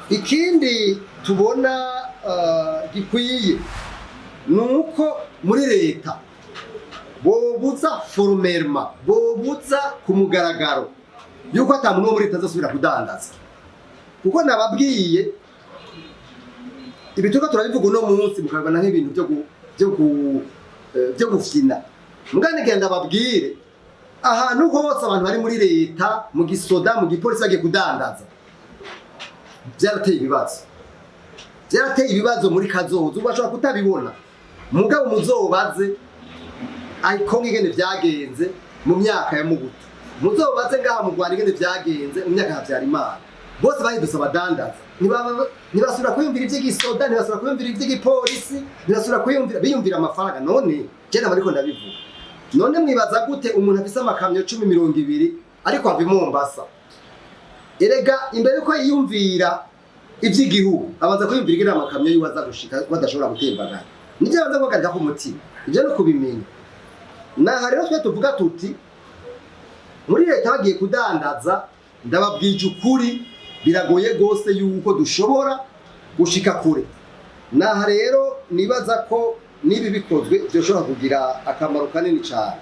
ikindi tubona gikwiye nuko muri leta bobuza formerma bobuza ku mugaragaro yuko atamuntu muri leta azosubira kudandaza kuko nababwiye ibituka turabivuga no munsi mukabana nk'ibintu byo gufyina mugane genda babwire ahantu hose abantu bari muri leta mu gisoda mu gipolisi bagiye kudandaza byarateye ibibazo muri kazozo ubashobora kutabibona mugabo muzobaze ariko ngene vyagenze mu myaka ya Mugutu muzobaze ngaha mu Rwanda ngene vyagenze mu myaka ya Habyarimana bose bahindutse abadandaza ntibasubira kwiyumvira ivy'igisoda ntibasubira kwiyumvira ivy'igipolisi ntibasubira kwiyumvira biyumvira amafaranga none jena bariko ndabivuga none mwibaza gute umuntu afise amakamyo 10-20 ariko ava i Mombasa erega imbere ko yiyumvira ivy'igihugu abanza kwiyumvira ingene amakamyo yiwaza gushika badashobora gutembagana nivyo abanza kugarika ku mutima ivyo no kubimenya naha rero twe tuvuga tuti muri leta bagiye kudandaza ndababwije ukuri biragoye gose yuko dushobora gushika kure naha rero nibaza ko nibi bikozwe byoshobora kugira akamaro kanini cyane